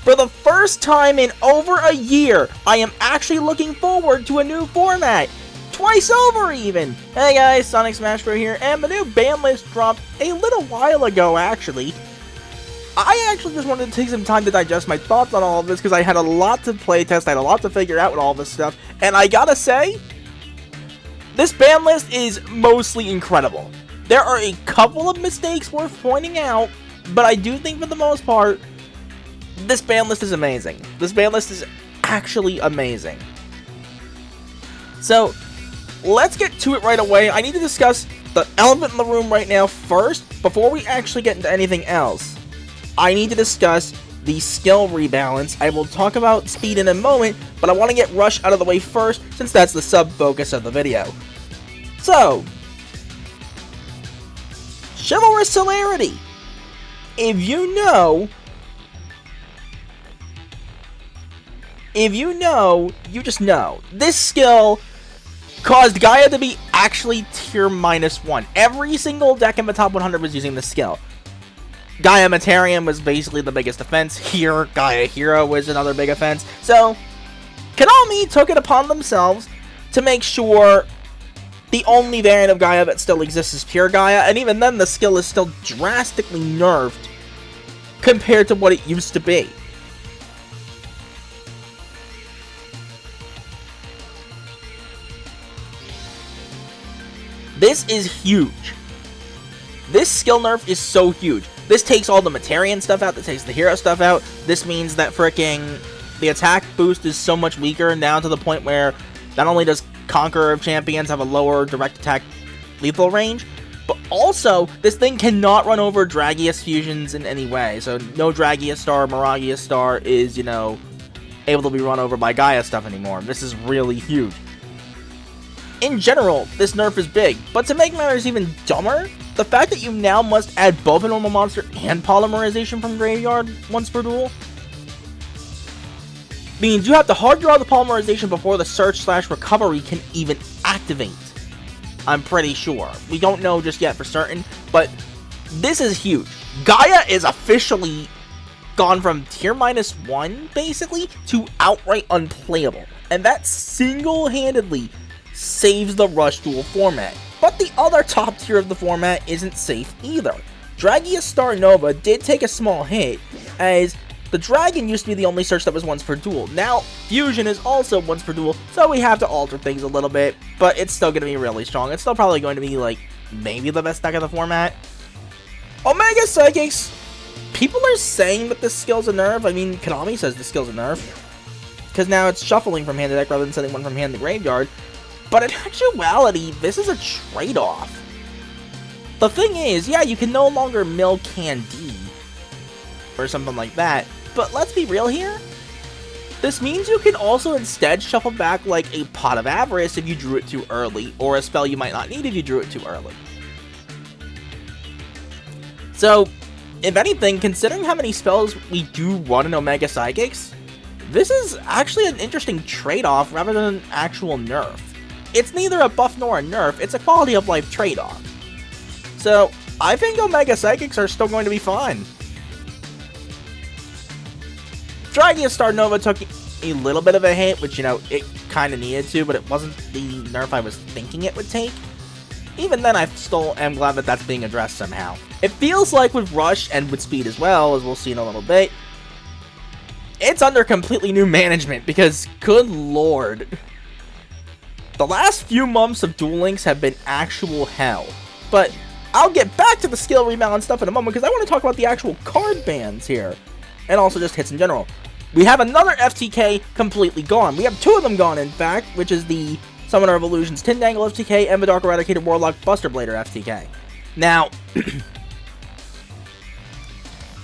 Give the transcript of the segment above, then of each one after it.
For the first time in over a year, I am actually looking forward to a new format. Twice over even! Hey guys, Sonic Smash Bros here, and the new ban list dropped a little while ago actually. I actually just wanted to take some time to digest my thoughts on all of this because I had a lot to playtest, I had a lot to figure out with all this stuff, and I gotta say, this ban list is mostly incredible. There are a couple of mistakes worth pointing out, but I do think for the most part, this ban list is amazing. This ban list is actually amazing. So, let's get to it right away. I need to discuss the elephant in the room right now first, before we actually get into anything else. I need to discuss the skill rebalance. I will talk about speed in a moment, but I want to get Rush out of the way first, since that's the sub-focus of the video. So, Chivalrous Celerity. If you know, you just know. This skill caused Gaia to be actually tier -1. Every single deck in the top 100 was using this skill. Gaia Materium was basically the biggest offense. Here, Gaia Hero was another big offense. So, Konami took it upon themselves to make sure the only variant of Gaia that still exists is Pure Gaia, and even then the skill is still drastically nerfed compared to what it used to be. This is huge. This skill nerf is so huge. This takes all the Materian stuff out, that takes the hero stuff out. This means that fricking the attack boost is so much weaker, down to the point where not only does Conqueror of Champions have a lower direct attack lethal range, but also this thing cannot run over Dragius fusions in any way. So no Dragius Star, Miragius Star is, you know, able to be run over by Gaia stuff anymore. This is really huge. In general, this nerf is big, but to make matters even dumber, the fact that you now must add both a normal monster and polymerization from graveyard once per duel means you have to hard draw the polymerization before the search/recovery can even activate. I'm pretty sure. We don't know just yet for certain, but this is huge. Gaia is officially gone from tier -1, basically, to outright unplayable, and that single-handedly saves the Rush Duel format. But the other top tier of the format isn't safe either. Dragius Star Nova did take a small hit, as the Dragon used to be the only search that was once per duel. Now, Fusion is also once per duel, so we have to alter things a little bit, but it's still going to be really strong. It's still probably going to be, like, maybe the best deck of the format. Omega Psychics. People are saying that this skill's a nerf. I mean, Konami says this skill's a nerf, because now it's shuffling from hand to deck rather than sending one from hand to graveyard. But in actuality, this is a trade-off. The thing is, yeah, you can no longer mill Candy or something like that, but let's be real here. This means you can also instead shuffle back like a Pot of Avarice if you drew it too early, or a spell you might not need if you drew it too early. So, if anything, considering how many spells we do run in Omega Psychics, this is actually an interesting trade-off rather than an actual nerf. It's neither a buff nor a nerf, it's a quality of life trade-off. So, I think Omega Psychics are still going to be fine. Dragius Star Nova took a little bit of a hit, which, you know, it kind of needed to, but it wasn't the nerf I was thinking it would take. Even then, I still am glad that that's being addressed somehow. It feels like with Rush, and with Speed as well, as we'll see in a little bit, it's under completely new management, because, good lord, the last few months of Duel Links have been actual hell. But I'll get back to the skill rebalance stuff in a moment, because I want to talk about the actual card bans here, and also just hits in general. We have another FTK completely gone. We have two of them gone, in fact, which is the Summoner of Illusions Tindangle FTK and the Dark Eradicated Warlock Buster Blader FTK. Now,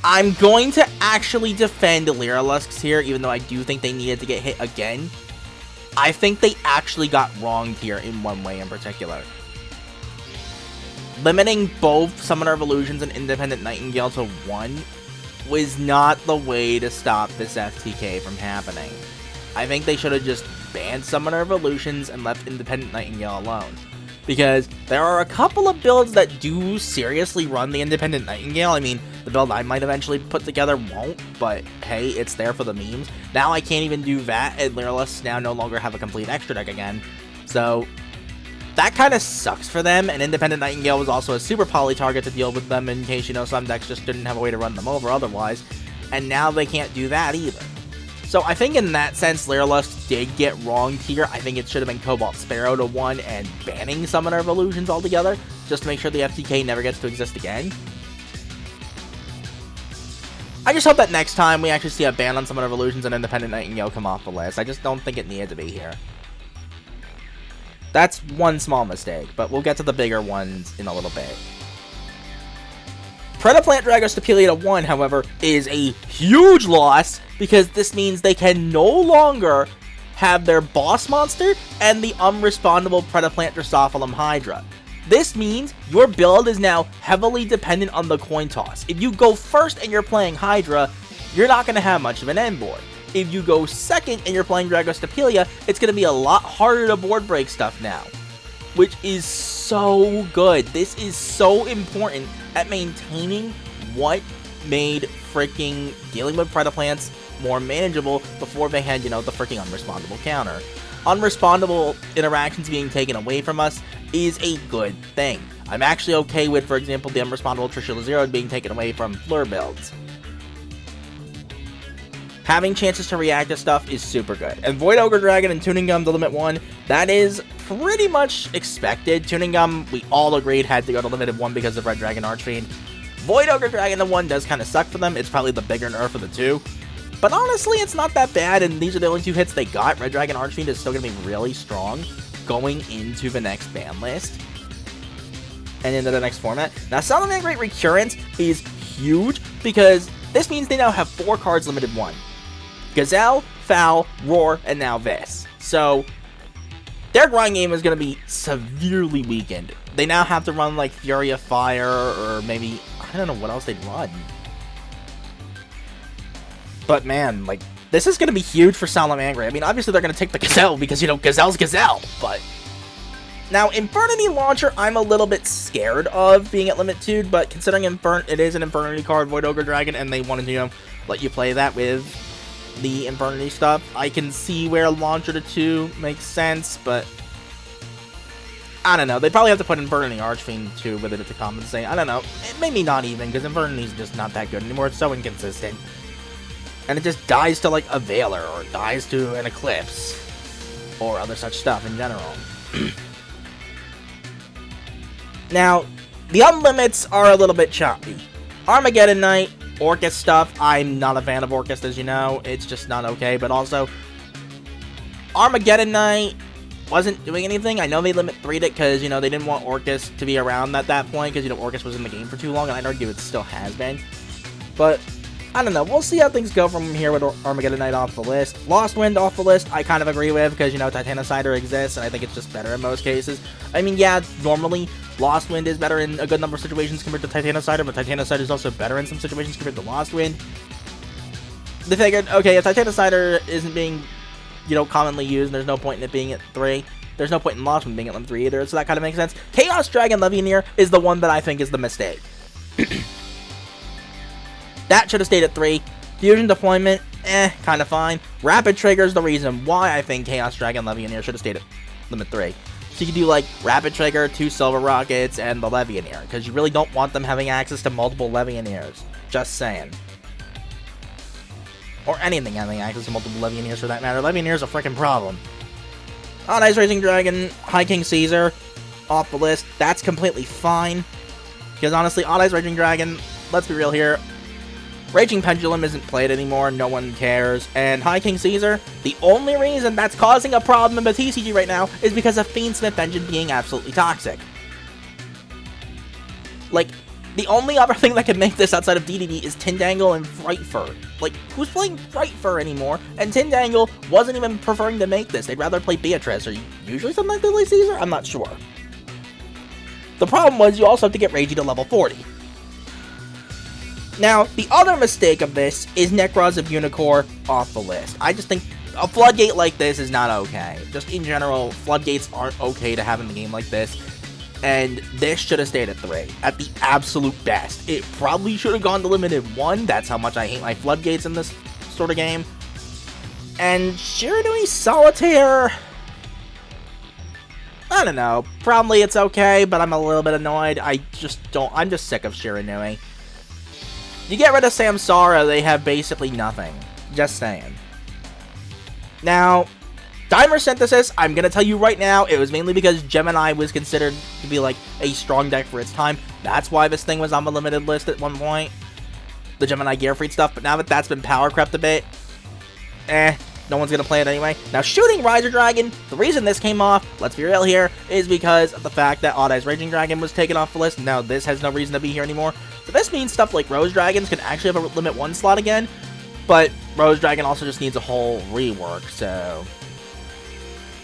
I'm going to actually defend Lyrilusks here, even though I do think they needed to get hit again. I think they actually got wronged here in one way in particular. Limiting both Summoner of Illusions and Independent Nightingale to 1 was not the way to stop this FTK from happening. I think they should have just banned Summoner of Illusions and left Independent Nightingale alone. because there are a couple of builds that do seriously run the Independent Nightingale. I mean, the build I might eventually put together won't, but hey, it's there for the memes. Now I can't even do that, and Lyrilists now no longer have a complete extra deck again. So that kind of sucks for them, and Independent Nightingale was also a super poly target to deal with them in case, you know, some decks just didn't have a way to run them over otherwise, and now they can't do that either. So I think in that sense, Lyrilists did get wronged here. I think it should have been Cobalt Sparrow to 1 and banning Summoner of Illusions altogether, just to make sure the FTK never gets to exist again. I just hope that next time we actually see a ban on Summoner of Illusions and Independent Nightingale come off the list. I just don't think it needed to be here. That's one small mistake, but we'll get to the bigger ones in a little bit. Predaplant Dragostapelia to 1, however, is a huge loss, because this means they can no longer have their boss monster and the unrespondable Predaplant Drosophilum Hydra. This means your build is now heavily dependent on the coin toss. If you go first and you're playing Hydra, you're not going to have much of an end board. If you go second and you're playing Dragostapelia, it's going to be a lot harder to board break stuff now, which is so good. This is so important at maintaining what made freaking dealing with Predaplants more manageable before they had, you know, the freaking unrespondable counter. Unrespondable interactions being taken away from us is a good thing. I'm actually okay with, for example, the unrespondable Trishula Zero being taken away from Fleur builds. Having chances to react to stuff is super good. And Void Ogre Dragon and Tuning Gum to Limit 1, that is pretty much expected. Tuning Gum, we all agreed, had to go to Limited 1 because of Red Dragon Archfiend. Void Ogre Dragon to 1 does kind of suck for them. It's probably the bigger nerf of the two. But honestly, it's not that bad, and these are the only 2 hits they got. Red Dragon Archfiend is still going to be really strong going into the next ban list and into the next format. Now, Salamangreat Great Recurrence is huge because this means they now have 4 cards Limited 1. Gazelle, Foul, Roar, and now this. So, their grind game is going to be severely weakened. They now have to run, like, Fury of Fire, or maybe, I don't know what else they'd run. But, man, like, this is going to be huge for Salamangreat. I mean, obviously they're going to take the Gazelle, because, you know, Gazelle's Gazelle, but... Now, Infernity Launcher, I'm a little bit scared of being at Limit 2, but considering it is an Infernity card, Void Ogre Dragon, and they wanted to, you know, let you play that with the Infernity stuff, I can see where Launcher to 2 makes sense, but I don't know. They'd probably have to put Infernity Archfiend 2 with it to compensate. I don't know. Maybe not even, because Infernity's just not that good anymore. It's so inconsistent. And it just dies to, like, a Veiler, or dies to an Eclipse, or other such stuff in general. Now, the Unlimits are a little bit choppy. Armageddon Knight, Orcus stuff, I'm not a fan of Orcus, as you know. It's just not okay, but also, Armageddon Knight wasn't doing anything. I know they limit 3'd it because, you know, they didn't want Orcus to be around at that point because, you know, Orcus was in the game for too long, and I'd argue it still has been. But I don't know. We'll see how things go from here with Armageddon Knight off the list. Lost Wind off the list, I kind of agree with because, you know, Titanicider exists, and I think it's just better in most cases. I mean, yeah, normally Lost Wind is better in a good number of situations compared to Titanicider, but Titanicider is also better in some situations compared to Lost Wind. They figured, okay, if Titanicider isn't being, you know, commonly used, there's no point in it being at 3. There's no point in Lost Wind being at Limit 3 either, so that kind of makes sense. Chaos Dragon Levianeer is the one that I think is the mistake. That should have stayed at 3. Fusion Deployment, kind of fine. Rapid Trigger is the reason why I think Chaos Dragon Levianeer should have stayed at Limit 3. So you can do, like, Rapid Trigger, 2 Silver Rockets, and the Levianeer, because you really don't want them having access to multiple Levianeers. Just saying. Or anything having access to multiple Levianeers for that matter. Levianeer's a freaking problem. On Ice Raging Dragon, High King Caesar, off the list. That's completely fine. Because honestly, on Ice Raging Dragon, let's be real here, Raging Pendulum isn't played anymore, no one cares, and High King Caesar, the only reason that's causing a problem in the TCG right now is because of Fiendsmith Engine being absolutely toxic. Like, the only other thing that can make this outside of DDD is Tindangle and Frightfur. Like, who's playing Frightfur anymore? And Tindangle wasn't even preferring to make this. They'd rather play Beatrice, or usually something like Lily Caesar? I'm not sure. The problem was you also have to get Ragey to level 40. Now, the other mistake of this is Necros of Unicorn off the list. I just think a Floodgate like this is not okay. Just in general, Floodgates aren't okay to have in the game like this. and this should have stayed at 3, at the absolute best. It probably should have gone to limited 1, that's how much I hate my floodgates in this sort of game. And Shiranui Solitaire, I don't know, probably it's okay, but I'm a little bit annoyed. I'm just sick of Shiranui. You get rid of Samsara, they have basically nothing. Just saying. Now, Dimer Synthesis, I'm going to tell you right now, it was mainly because Gemini was considered to be like a strong deck for its time. That's why this thing was on the limited list at one point. The Gemini Gear Freed stuff, but now that that's been power crept a bit, no one's going to play it anyway. Now, Shooting Riser Dragon, the reason this came off, let's be real here, is because of the fact that Odd Eyes Raging Dragon was taken off the list. Now, this has no reason to be here anymore. So this means stuff like Rose Dragons can actually have a limit 1 slot again, but Rose Dragon also just needs a whole rework, so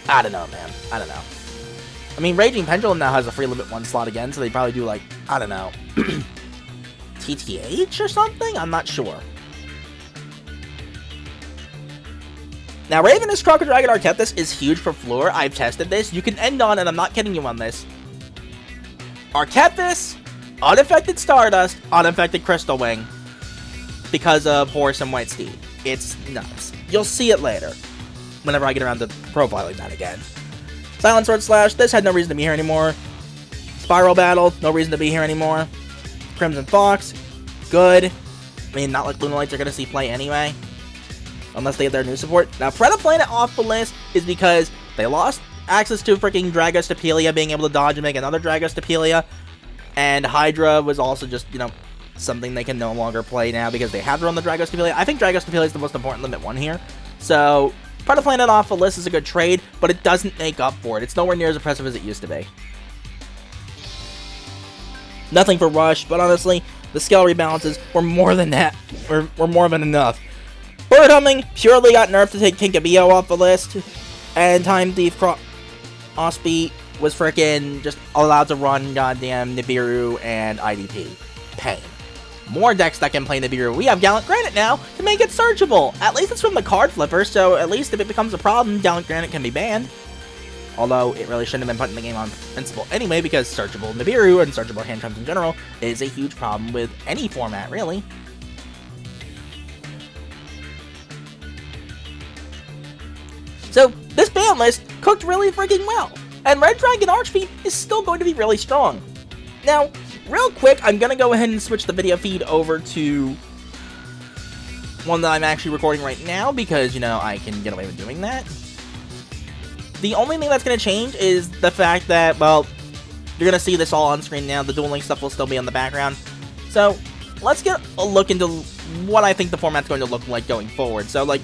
I don't know, man. I don't know. I mean, Raging Pendulum now has a free limit 1 slot again, so they probably do, like, I don't know, TTH or something? I'm not sure. Now, Ravenous Crocodile Archeptus is huge for Floor. I've tested this. You can end on, and I'm not kidding you on this, Archeptus, Unaffected Stardust, Unaffected Crystal Wing, because of Horse and White Steed. It's nuts. You'll see it later, whenever I get around to profiling that again. Silent Sword Slash, this had no reason to be here anymore. Spiral Battle, no reason to be here anymore. Crimson Fox, good. I mean, not like Lunalights are going to see play anyway, unless they get their new support. Now, Predaplanet off the list is because they lost access to freaking Dragos Stapelia, being able to dodge and make another Dragos Stapelia, and Hydra was also just, you know, something they can no longer play now because they have to run the Dragos Stapelia. I think Dragos Stapelia is the most important limit 1 here, so Predaplanet off the list is a good trade, but it doesn't make up for it. It's nowhere near as impressive as it used to be. Nothing for Rush, but honestly, the scale rebalances were more than that, were more than enough. Bird Humming purely got nerfed to take Kinkabio off the list, and Time Thief Crossbeat was freaking just allowed to run goddamn Nibiru and IDP. Pain. More decks that can play Nibiru. We have Gallant Granite now to make it searchable. At least it's from the card flipper, so at least if it becomes a problem, Gallant Granite can be banned. Although it really shouldn't have been put in the game on principle anyway, because searchable Nibiru and searchable hand trumps in general is a huge problem with any format, really. So, this ban list cooked really freaking well, and Red Dragon Archfiend is still going to be really strong. Now, real quick, I'm going to go ahead and switch the video feed over to one that I'm actually recording right now, because, you know, I can get away with doing that. The only thing that's going to change is the fact that, well, you're going to see this all on screen now. The Duel Links stuff will still be in the background. So, let's get a look into what I think the format's going to look like going forward. So, like,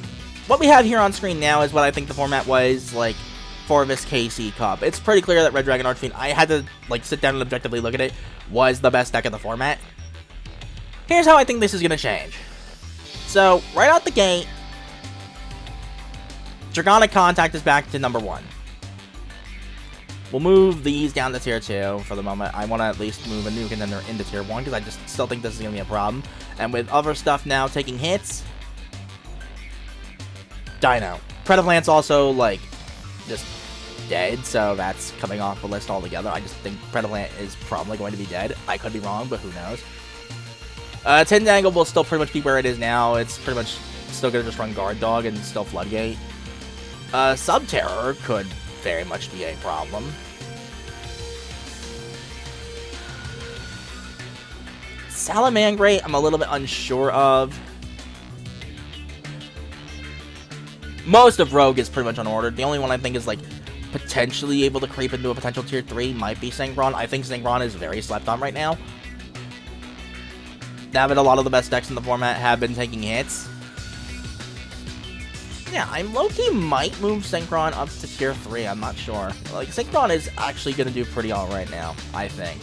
what we have here on screen now is what I think the format was, like, for this KC Cup. It's pretty clear that Red Dragon Archfiend, I had to, like, sit down and objectively look at it, was the best deck of the format. Here's how I think this is going to change. So, right out the gate, Dragonic Contact is back to number 1. We'll move these down to tier 2 for the moment. I want to at least move a new contender into tier 1, because I just still think this is going to be a problem. And with other stuff now taking hits, Dino. Predaplant's also, like, just dead, so that's coming off the list altogether. I just think Predaplant is probably going to be dead. I could be wrong, but who knows. Tindangle will still pretty much be where it is now. It's pretty much still going to just run Guard Dog and still Floodgate. Subterror could very much be a problem. Salamangreat, I'm a little bit unsure of. Most of Rogue is pretty much unordered. The only one I think is, like, potentially able to creep into a potential tier 3 might be Sangron. I think Sangron is very slept on right now. Now that a lot of the best decks in the format have been taking hits. Yeah, I'm low-key might move Synchron up to tier 3, I'm not sure. Like, Synchron is actually going to do pretty alright now, I think.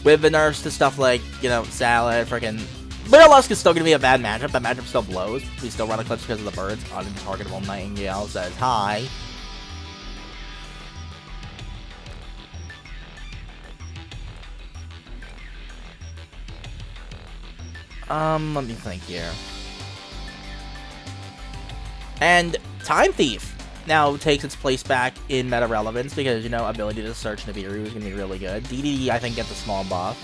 With the nerfs to stuff like, you know, Salad, freaking Burlesque is still going to be a bad matchup. That matchup still blows. We still run Eclipse because of the birds. Untargetable Nightingale says hi. Let me think here. And Time Thief. now takes its place back in meta relevance because, you know, ability to search Nibiru is going to be really good. DDD, I think, gets a small buff.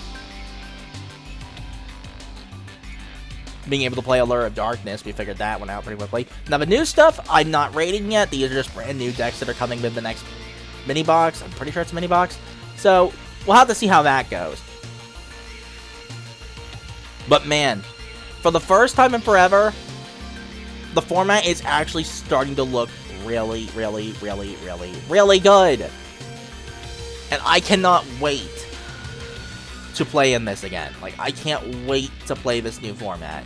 Being able to play Allure of Darkness, we figured that one out pretty quickly. Now, the new stuff, I'm not rating yet. These are just brand new decks that are coming with the next mini box. I'm pretty sure it's a mini box. So, we'll have to see how that goes. But man, for the first time in forever, the format is actually starting to look really, really, really, really, really good. And I cannot wait to play in this again. Like, I can't wait to play this new format.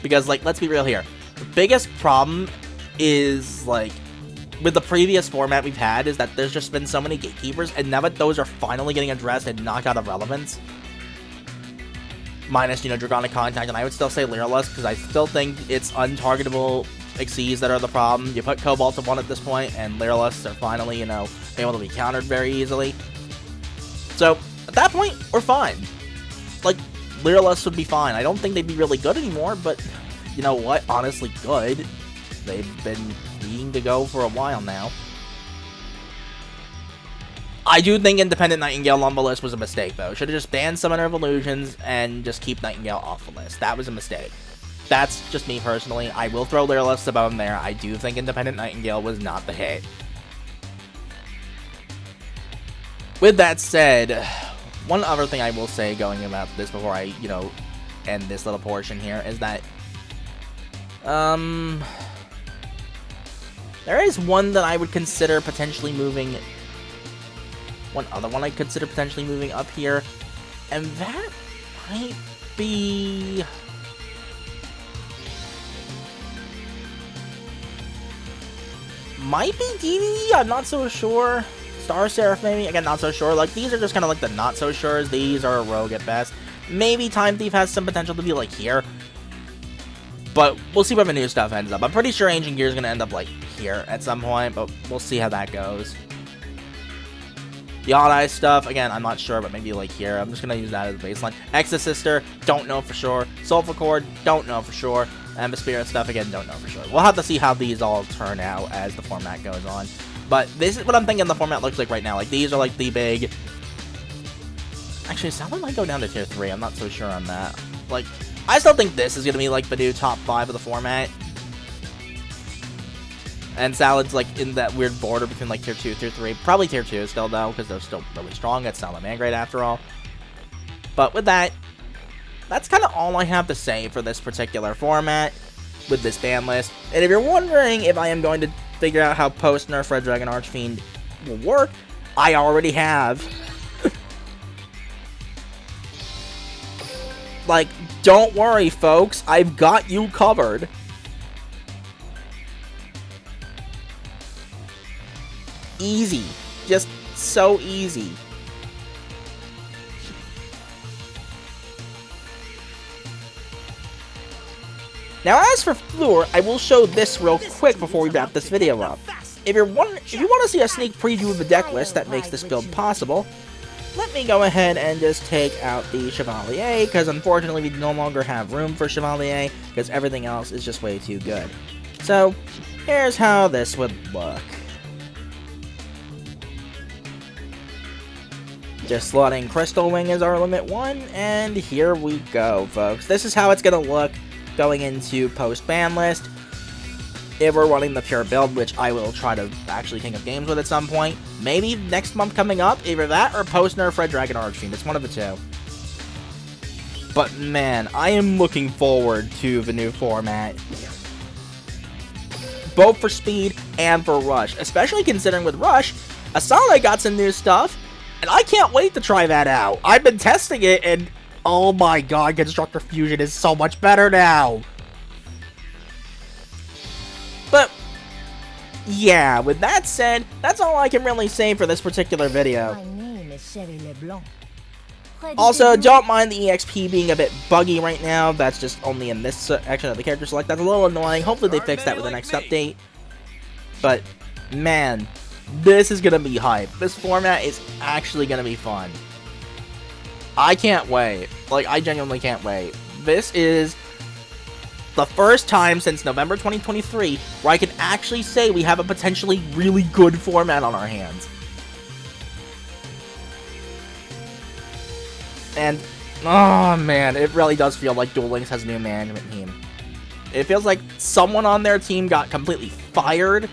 Because, like, let's be real here. The biggest problem is, like, with the previous format we've had is that there's just been so many gatekeepers, and now that those are finally getting addressed and knocked out of relevance, minus, you know, Dragonic Contact, and I would still say Lyralust, because I still think it's untargetable Xyz that are the problem. You put Cobalt to 1 at this point, and Lyralusts are finally, you know, able to be countered very easily. So, at that point, we're fine. Like, Lyralusts would be fine. I don't think they'd be really good anymore, but you know what? Honestly, good. They've been needing to go for a while now. I do think Independent Nightingale on the list was a mistake, though. Should have just banned Summoner of Illusions and just keep Nightingale off the list. That was a mistake. That's just me personally. I will throw Lyralust above him there. I do think Independent Nightingale was not the hit. With that said, one other thing I will say going about this before I, you know, end this little portion here is that, there is one that I would consider potentially moving, one other one I'd consider potentially moving up here, and that might be, DDD, I'm not so sure. Star Seraph, maybe? Again, not so sure. Like, these are just kind of like the not so sures. These are a rogue at best. Maybe Time Thief has some potential to be like here. But we'll see where the new stuff ends up. I'm pretty sure Ancient Gear is going to end up like here at some point, but we'll see how that goes. The Odd Eye stuff, again, I'm not sure, but maybe like here. I'm just going to use that as a baseline. Exosister, don't know for sure. Sulfur Cord, don't know for sure. And the Spirit stuff, again, don't know for sure. We'll have to see how these all turn out as the format goes on. But this is what I'm thinking the format looks like right now. Like, these are like the big... Actually, Salad might go down to tier 3. I'm not so sure on that. Like, I still think this is going to be like the new top 5 of the format. And Salad's like in that weird border between like tier 2, tier 3. Probably tier 2 still though, because they're still really strong. That's Salad Mangrade after all. But with that, that's kind of all I have to say for this particular format with this ban list. And if you're wondering if I am going to figure out how post-nerf Red Dragon Archfiend will work, I already have. Like, don't worry, folks. I've got you covered. Easy. Just so easy. Now, as for Floor, I will show this real quick before we wrap this video up. If you want to see a sneak preview of the deck list that makes this build possible, let me go ahead and just take out the Chevalier, because unfortunately we no longer have room for Chevalier, because everything else is just way too good. So, here's how this would look. Just slotting Crystal Wing as our limit 1, and here we go, folks. This is how it's going to look going into post-ban list. If we're running the pure build, which I will try to actually King of Games with at some point. Maybe next month coming up, either that or post-nerf Red Dragon Archfiend. It's one of the two. But man, I am looking forward to the new format. Both for speed and for rush. Especially considering with rush, Asana got some new stuff, and I can't wait to try that out. I've been testing it, and oh my god, Constructor Fusion is so much better now. But, yeah, with that said, that's all I can really say for this particular video. My name is Sherry LeBlanc. Also, don't mind the EXP being a bit buggy right now. That's just only in this section of the character select. That's a little annoying. Hopefully they fix that with the next update. But, man, this is going to be hype. This format is actually going to be fun. I can't wait. Like, I genuinely can't wait. This is the first time since November 2023 where I can actually say we have a potentially really good format on our hands. And, oh man, it really does feel like Duel Links has a new management team. It feels like someone on their team got completely fired,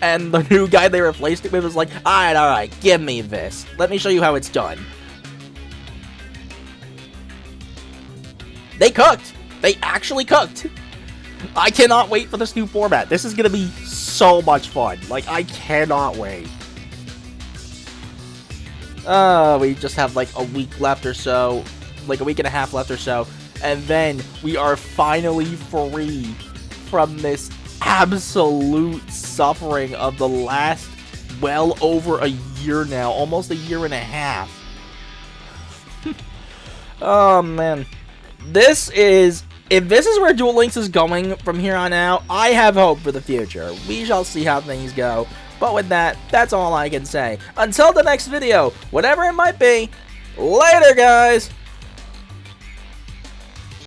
and the new guy they replaced it with was like, alright, give me this. Let me show you how it's done. They cooked! They actually cooked! I cannot wait for this new format. This is gonna be so much fun. Like, I cannot wait. We just have like a week left or so, like a week and a half left or so, and then we are finally free from this absolute suffering of the last well over a year now, almost a year and a half. Oh man, if this is where Duel Links is going from here on out, I have hope for the future. We shall see how things go. But with that, that's all I can say. Until the next video, whatever it might be, later guys!